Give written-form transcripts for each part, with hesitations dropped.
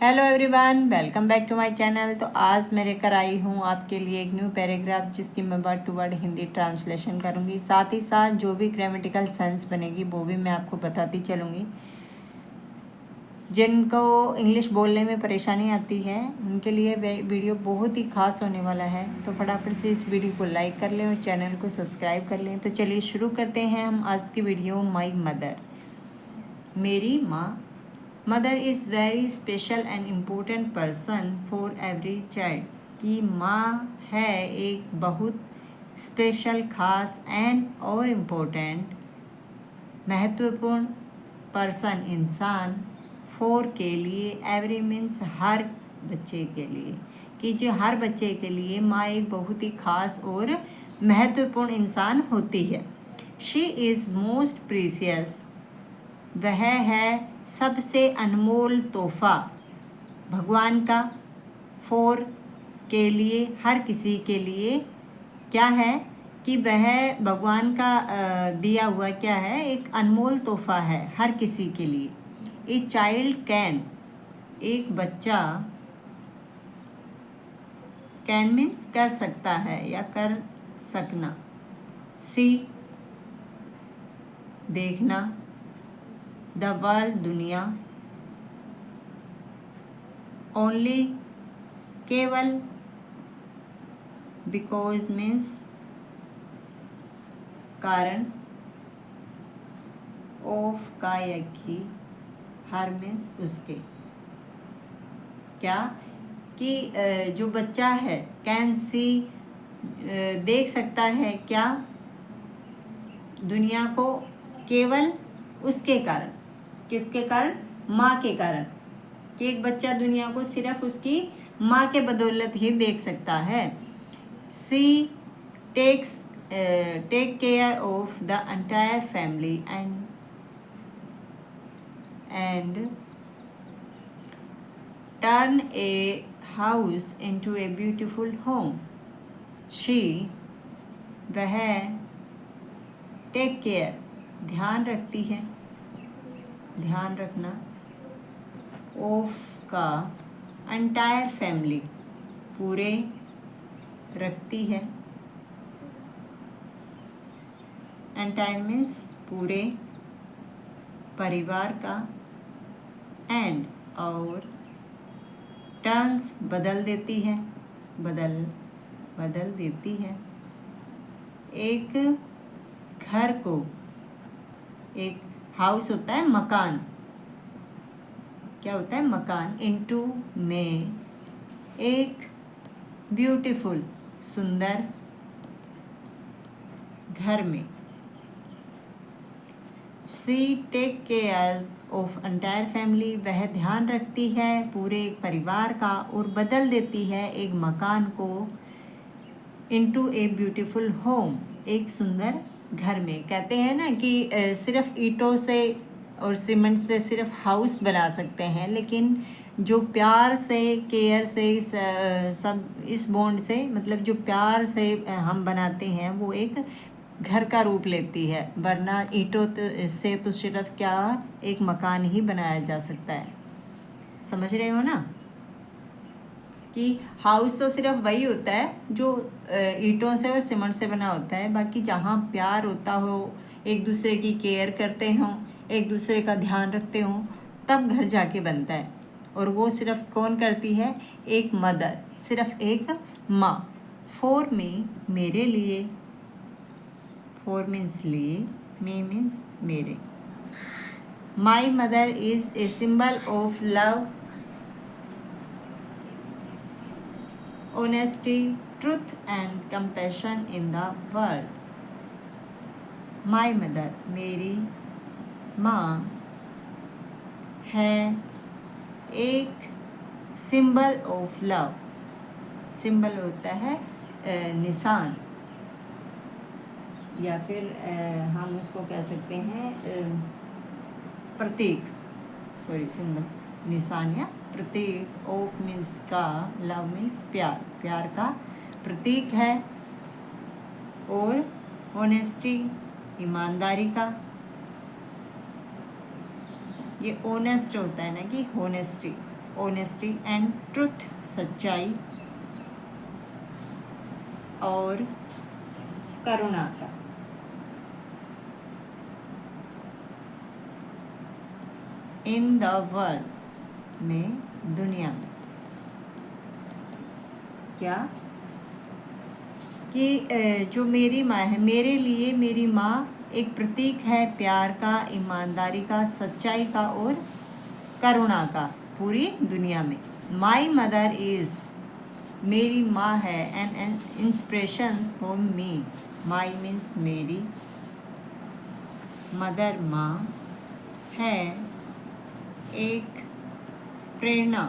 Hello everyone, welcome back to my channel. तो आज मैं लेकर आई हूँ आपके लिए एक न्यू पैराग्राफ जिसकी मैं word to word Hindi translation करूँगी। साथ ही साथ जो भी ग्रामेटिकल सेंस बनेगी वो भी मैं आपको बताती चलूँगी। जिनको इंग्लिश बोलने में परेशानी आती है उनके लिए वीडियो बहुत ही खास होने वाला है। तो फटाफट से इस वीडियो को लाइक कर लें और चैनल को सब्सक्राइब कर लें। तो चलिए शुरू करते हैं हम आज की वीडियो। माई मदर, मेरी माँ। Mother is very special and important person for every child. कि माँ है एक बहुत स्पेशल, खास एंड और इम्पोर्टेंट, महत्वपूर्ण पर्सन, इंसान, फॉर के लिए, एवरी मीन्स हर बच्चे के लिए। कि जो हर बच्चे के लिए माँ एक बहुत ही खास और महत्वपूर्ण इंसान होती है। शी इज़ मोस्ट प्रीसियस, वह है सबसे अनमोल तोहफा भगवान का, फॉर के लिए, हर किसी के लिए। क्या है कि वह भगवान का दिया हुआ क्या है, एक अनमोल तोहफा है हर किसी के लिए। ए चाइल्ड कैन, एक बच्चा, कैन मीन्स कर सकता है या कर सकना, सी देखना, द वर्ल्ड दुनिया, ओनली केवल, बिकॉज मीन्स कारण, ऑफ का या की, हर मीन्स उसके। क्या कि जो बच्चा है कैन सी, देख सकता है क्या, दुनिया को, केवल उसके कारण। किसके कारण? माँ के कारण। कि एक बच्चा दुनिया को सिर्फ उसकी माँ के बदौलत ही देख सकता है। She take care of the entire family and turn a house into a beautiful home. She, वह, टेक केयर, ध्यान रखती है, ध्यान रखना, ऑफ का, एंटायर फैमिली, पूरे, रखती है, एंटायर मीन्स पूरे, परिवार का, एंड और, टर्न्स बदल देती है, बदल देती है, एक घर को, एक हाउस होता है मकान, क्या होता है मकान, इनटू में, एक ब्यूटीफुल, सुंदर, घर में। She take care of entire family, वह ध्यान रखती है पूरे परिवार का और बदल देती है एक मकान को, इनटू ए ब्यूटीफुल होम, एक सुंदर घर में। कहते हैं ना कि सिर्फ ईंटों से और सीमेंट से सिर्फ हाउस बना सकते हैं, लेकिन जो प्यार से, केयर से, सब इस बॉन्ड से, मतलब जो प्यार से हम बनाते हैं वो एक घर का रूप लेती है। वरना ईंटों से तो सिर्फ क्या, एक मकान ही बनाया जा सकता है। समझ रहे हो ना कि हाउस तो सिर्फ वही होता है जो ईंटों से और सीमेंट से बना होता है। बाकी जहाँ प्यार होता हो, एक दूसरे की केयर करते हों, एक दूसरे का ध्यान रखते हों, तब घर जाके बनता है। और वो सिर्फ कौन करती है? एक मदर, सिर्फ एक माँ। फॉर मी, मेरे लिए, फॉर मीन्स लिए, मी मीन्स मेरे। My mother is a symbol of love, honesty, truth and compassion in the world. My mother, मेरी माँ, है एक सिंबल ऑफ लव, सिंबल होता है निशान, या फिर हम उसको कह सकते हैं प्रतीक, सॉरी, सिंबल, निशान या प्रतीक, ऑफ मीन्स का, लव मीन्स प्यार, प्यार का प्रतीक है, और ऑनेस्टी, ईमानदारी का। ये ऑनेस्ट होता है ना कि होनेस्टी, ऑनेस्टी एंड ट्रुथ, सच्चाई और करुणा का। इन द वर्ल्ड में, दुनिया में, क्या कि जो मेरी माँ है, मेरे लिए मेरी माँ एक प्रतीक है प्यार का, ईमानदारी का, सच्चाई का और करुणा का पूरी दुनिया में। माई मदर इज़, मेरी माँ है, an inspiration for me. My means मेरी, मदर माँ है एक प्रेरणा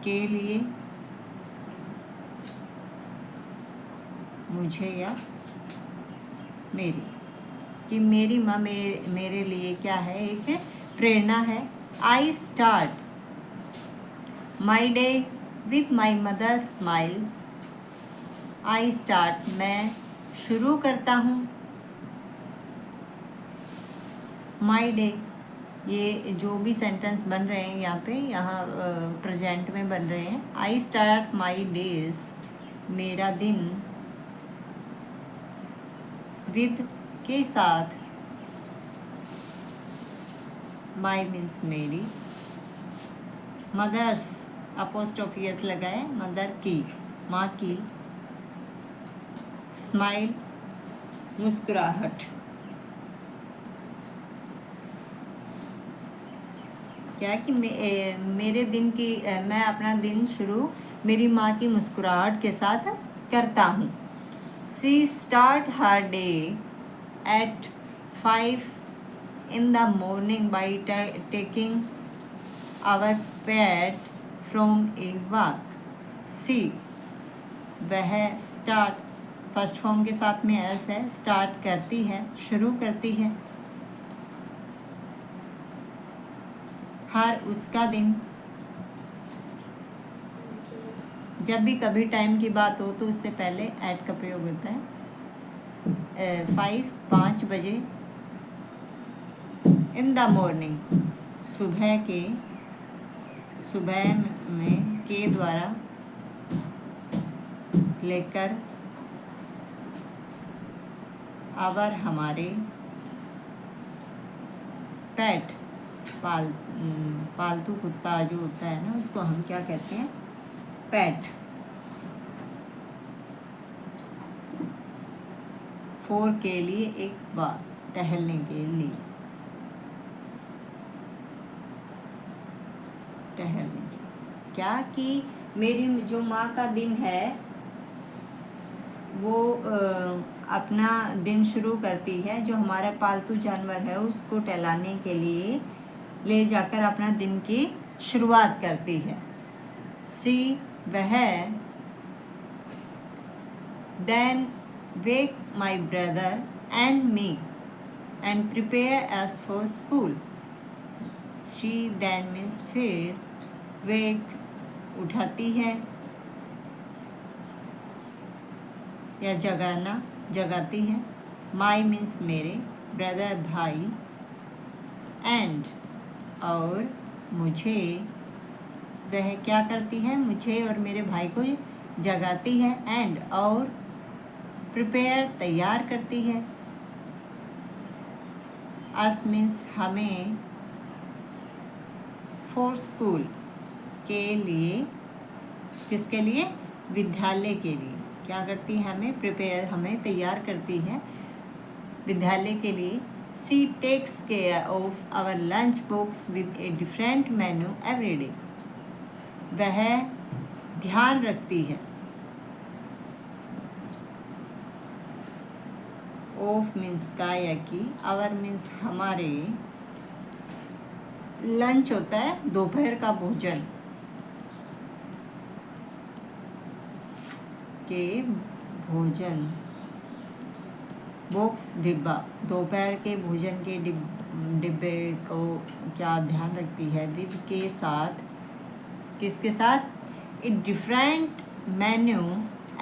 के लिए मुझे या मेरी, कि मेरी माँ मेरे लिए क्या है, एक प्रेरणा है। I start my day with my mother smile. I start, मैं शुरू करता हूँ माई डे। ये जो भी सेंटेंस बन रहे हैं यहाँ प्रेजेंट में बन रहे हैं। आई स्टार्ट माई डेज, मेरा दिन, विद के साथ, माई मीन्स मेरी, मदर्स अपोस्ट्रोफी एस लगाए, मदर की, माँ की, स्माइल मुस्कुराहट। क्या कि मेरे दिन की मैं अपना दिन शुरू मेरी माँ की मुस्कुराहट के साथ करता हूँ। She start her day at 5 in the morning by taking our pet from a walk. She, वह, start फर्स्ट फॉर्म के साथ में एस है, स्टार्ट करती है, शुरू करती है, हर उसका दिन। जब भी कभी टाइम की बात हो तो उससे पहले ऐट का प्रयोग होता है। 5 बजे, इन द मॉर्निंग, सुबह में, के द्वारा, लेकर, आवर हमारे, पेट पालतू कुत्ता जो होता है ना, उसको हम क्या कहते हैं, पेट। 4 के लिए, एक बार, टहलने के लिए, टहलने, क्या कि मेरी जो माँ का दिन है वो अपना दिन शुरू करती है, जो हमारा पालतू जानवर है उसको टहलाने के लिए ले जाकर अपना दिन की शुरुआत करती है। सी, वह, then wake my brother and me and prepare us for school. She then means फिर, वेक उठाती है या जगाना, जगाती है, माई मीन्स मेरे, ब्रदर भाई, एंड और मुझे, वह क्या करती है, मुझे और मेरे भाई को जगाती है, एंड और प्रिपेयर तैयार करती है, अस मीन्स हमें, फॉर स्कूल के लिए, किसके लिए, विद्यालय के लिए, क्या करती है, हमें प्रिपेयर, हमें तैयार करती है विद्यालय के लिए। She takes care of our lunch box with a different menu every day. वह ध्यान रखती है, ऑफ मीन्स का या की, आवर मीन्स हमारे, लंच होता है दोपहर का भोजन, के भोजन, बॉक्स डिब्बा, दोपहर के भोजन के डिब्बे को क्या ध्यान रखती है, विद के साथ, किसके साथ, a different menu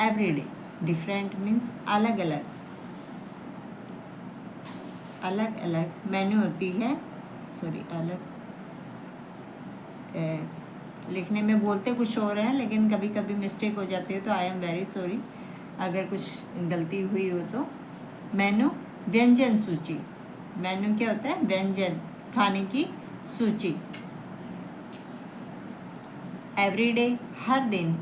every day. Different means अलग अलग, अलग अलग मेन्यू होती है, सॉरी अलग लिखने में बोलते कुछ और हैं, लेकिन कभी कभी मिस्टेक हो जाती है, तो आई एम वेरी सॉरी अगर कुछ गलती हुई हो तो। मेनू व्यंजन सूची। मेनू क्या होता है? व्यंजन, खाने की सूची। एवरीडे, हर दिन,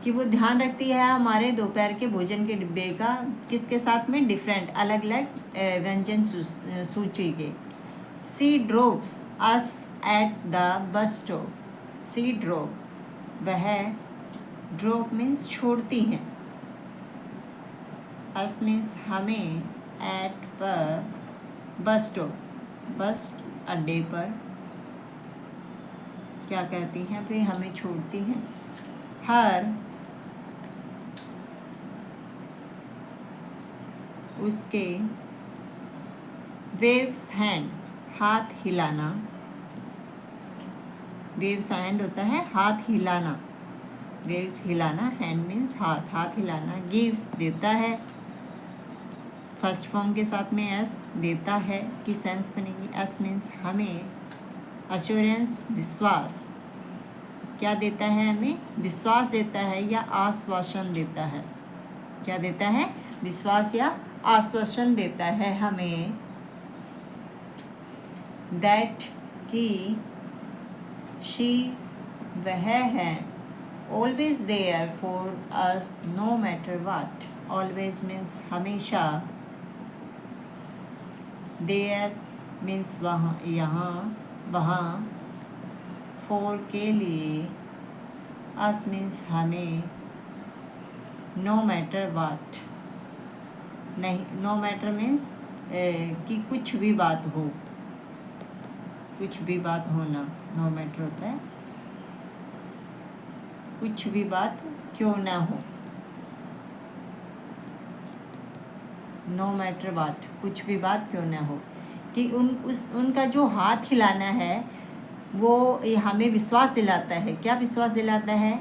कि वो ध्यान रखती है हमारे दोपहर के भोजन के डिब्बे का, किसके साथ में? डिफरेंट, अलग अलग व्यंजन सूची के। She drops us at the bus stop. She drop, वह, ड्रॉप मीन्स छोड़ती हैं, अस मीन्स हमें, एट पर, बस स्टॉप, बस अड्डे पर क्या कहती हैं? वे हमें छोड़ती हैं। हर, उसके, वेव्स हैंड, हाथ हिलाना। वेव्स हैंड होता है हाथ हिलाना, वेव्स हिलाना, हैंड मीन्स हाथ, हाथ हिलाना। गिव्स, देता है, फर्स्ट फॉर्म के साथ में एस, देता है की सेंस बनेगी। एस मीन्स हमें, अश्योरेंस, विश्वास, क्या देता है? हमें विश्वास देता है या आश्वासन देता है। क्या देता है? विश्वास या आश्वासन देता है हमें। दैट, की, शी, वह है, always there for us no matter what. Always means हमेशा, देयर मीन्स वहाँ, यहाँ, वहाँ, फॉर के लिए, अस मीन्स हमें, नो मैटर वाट, नहीं, नो मैटर मीन्स कि कुछ भी बात हो, कुछ भी बात होना, नो मैटर होता है कुछ भी बात क्यों ना हो। नो मैटर वाट, कुछ भी बात क्यों ना हो, कि उनका जो हाथ हिलाना है वो हमें विश्वास दिलाता है। क्या विश्वास दिलाता है?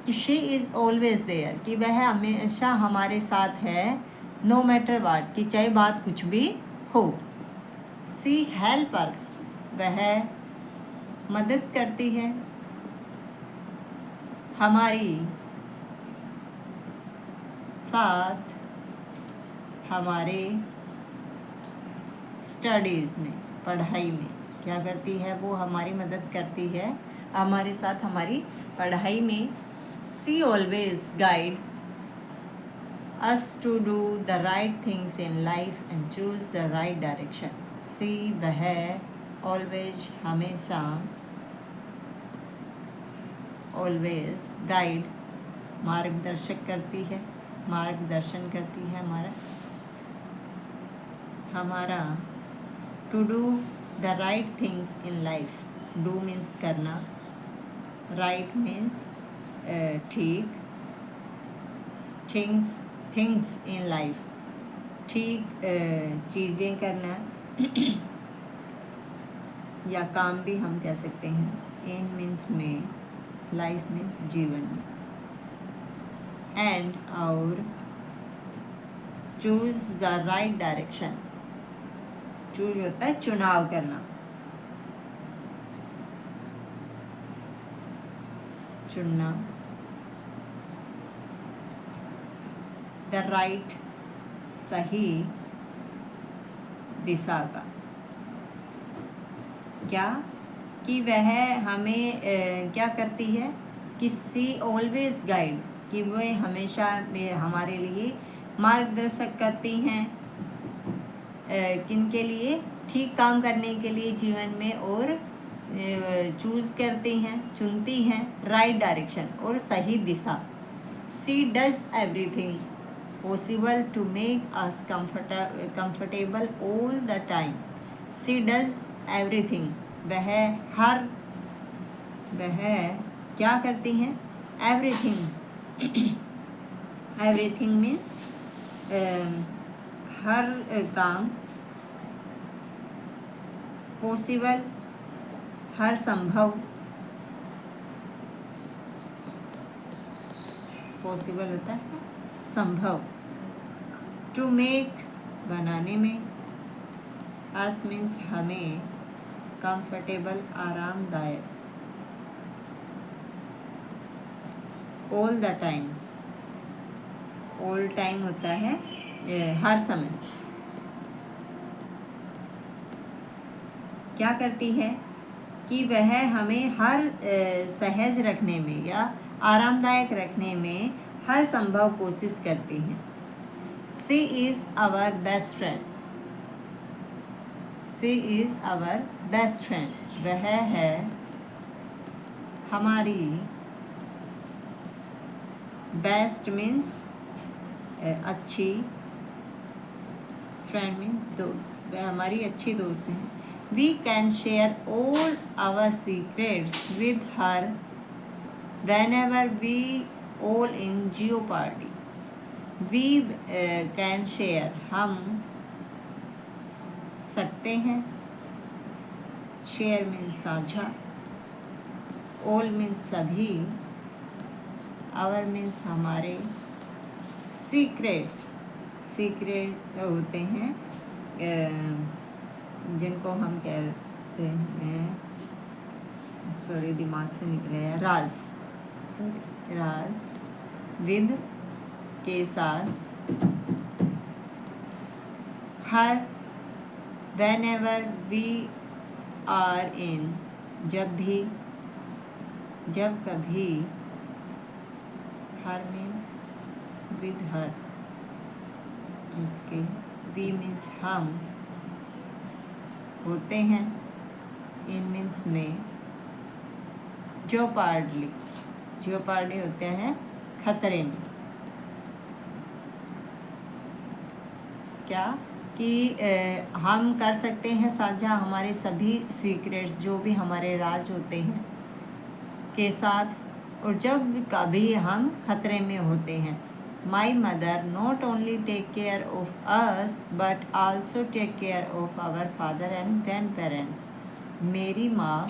कि शी इज़ ऑलवेज देयर, कि वह हमेशा हमारे साथ है, नो मैटर वाट, कि चाहे बात कुछ भी हो। सी हेल्प अस, वह मदद करती है हमारी साथ, हमारे स्टडीज़ में, पढ़ाई में। क्या करती है? वो हमारी मदद करती है हमारे साथ हमारी पढ़ाई में। She always guide us to do the right things in life and choose the right direction. She, वह, ऑलवेज, हमेशा, ऑलवेज, गाइड, मार्गदर्शक करती है, मार्गदर्शन करती है हमारा, to do the right things in life. Do means करना, राइट मीन्स ठीक, थिंग्स इन लाइफ, ठीक चीज़ें करना या काम भी हम कह सकते हैं। इन मीन्स में, लाइफ मीन्स जीवन में। एंड, और, choose the right direction, choose होता है चुनाव करना, चुनना। द राइट, सही दिशा का। क्या? कि वह हमें क्या करती है? कि सी ऑलवेज गाइड, कि वह हमेशा हमारे लिए मार्गदर्शक करती हैं, किन के लिए? ठीक काम करने के लिए जीवन में, और चूज करती हैं, चुनती हैं, राइट डायरेक्शन, और सही दिशा। She does everything possible to make us comfortable all the time. She does everything, वह हर, वह क्या करती हैं? एवरीथिंग, एवरीथिंग मीन्स हर काम, पॉसिबल, हर संभव, पॉसिबल होता है संभव, टू मेक, बनाने में, अस मीन्स हमें, कंफर्टेबल, आरामदायक, all the time, all time होता है हर समय। क्या करती है कि वह हमें हर सहज रखने में या आरामदायक रखने में हर संभव कोशिश करती हैं। She is our best friend, she is our best friend, वह है हमारी, बेस्ट मीन्स अच्छी, फ्रेंड मीन्स दोस्त, वह हमारी अच्छी दोस्त हैं। We can share all our secrets with her whenever we all in jeopardy. We can share, हम सकते हैं, share means साझा, all means सभी, our means हमारे, secrets, secret होते हैं जिनको हम कहते हैं, सॉरी दिमाग से निकल गया, राज, सॉरी राज, विद के साथ, हर, whenever we are in, जब भी, जब कभी, हर मीन विद हर, उसके, वी मीन्स हम होते हैं, इन मीन्स में, जोपार्डली, जोपार्डली होते हैं खतरे में। क्या कि हम कर सकते हैं साझा हमारे सभी सीक्रेट्स, जो भी हमारे राज होते हैं के साथ, और जब कभी हम खतरे में होते हैं। My mother not only take care of us but also take care of our father and grandparents. मेरी माँ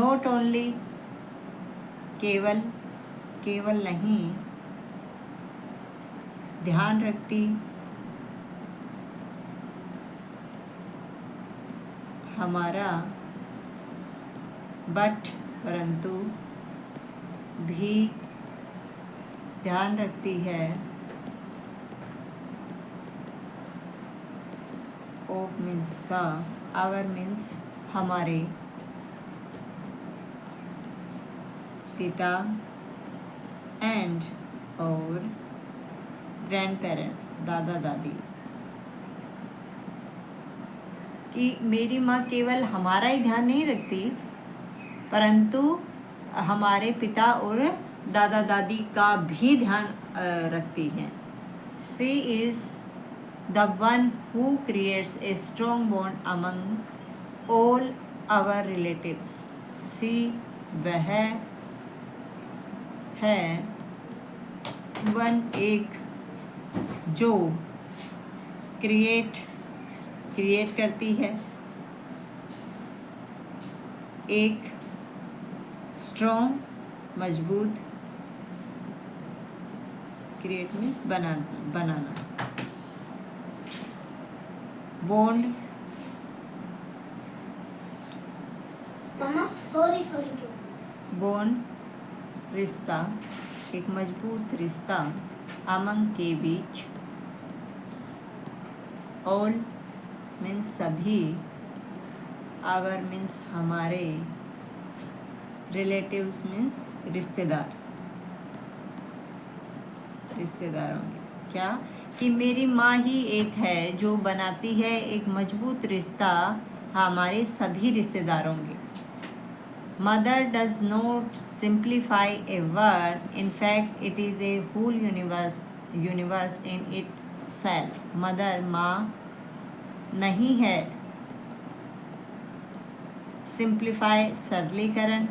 not only, केवल, केवल नहीं, ध्यान रखती हमारा, बट परंतु, भी ध्यान रखती है, ऑफ मीन्स का, आवर मीन्स हमारे, पिता, एंड और ग्रैंड पेरेंट्स, दादा दादी। कि मेरी माँ केवल हमारा ही ध्यान नहीं रखती परंतु हमारे पिता और दादा दादी का भी ध्यान रखती हैं। She is the one who creates a strong bond among all our relatives. She वह है, वन एक, जो क्रिएट करती है, एक स्ट्रॉन्ग मजबूत, क्रिएट मीन्स बनाना, बॉन्ड, मम्मा सॉरी बॉन्ड रिश्ता, एक मजबूत रिश्ता, अमंग के बीच, ऑल मीन्स सभी, आवर मीन्स हमारे, रिलेटिव्स मीन्स रिश्तेदार, रिश्तेदारों के। क्या कि मेरी माँ ही एक है जो बनाती है एक मजबूत रिश्ता हमारे सभी रिश्तेदारों के। Mother does not simplify a word, in fact it is a whole universe in itself. Mother माँ नहीं है सिंप्लीफाई सरलीकरण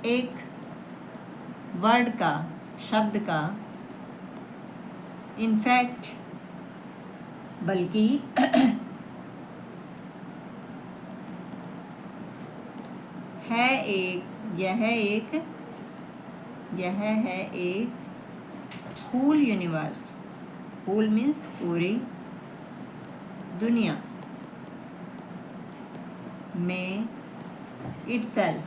एक वर्ड का, शब्द का, इनफैक्ट बल्कि, है एक, यह है एक होल यूनिवर्स, होल मीन्स पूरी, दुनिया में itself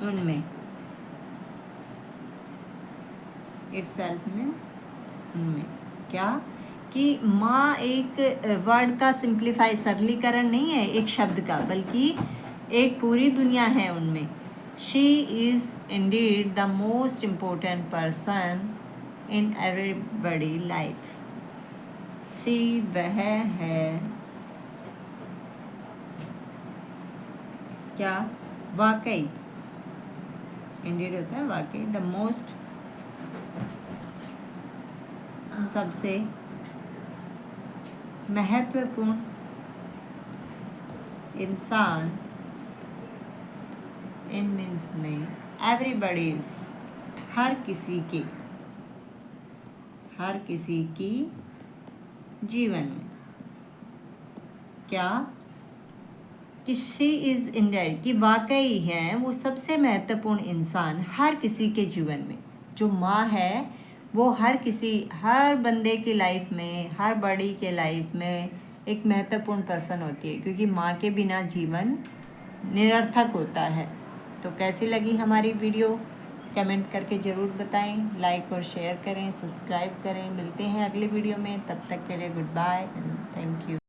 उनमें itself मीन्स उनमें क्या कि माँ एक वर्ड का सिंप्लीफाई सरलीकरण नहीं है एक शब्द का, बल्कि एक पूरी दुनिया है उनमें। She is Indeed the most important person in everybody life. She वह है क्या, वाकई, इंडीड होता है वाकई, द मोस्ट सबसे महत्वपूर्ण इंसान, इन मीन्स में एवरीबडीज, हर किसी की जीवन में क्या कि शी इज़ इंडेड कि वाकई है वो सबसे महत्वपूर्ण इंसान हर किसी के जीवन में। जो माँ है वो हर बंदे की लाइफ में, हर बड़ी के लाइफ में एक महत्वपूर्ण पर्सन होती है, क्योंकि माँ के बिना जीवन निरर्थक होता है। तो कैसी लगी हमारी वीडियो कमेंट करके ज़रूर बताएं, लाइक और शेयर करें, सब्सक्राइब करें। मिलते हैं अगले वीडियो में, तब तक के लिए goodbye and thank you.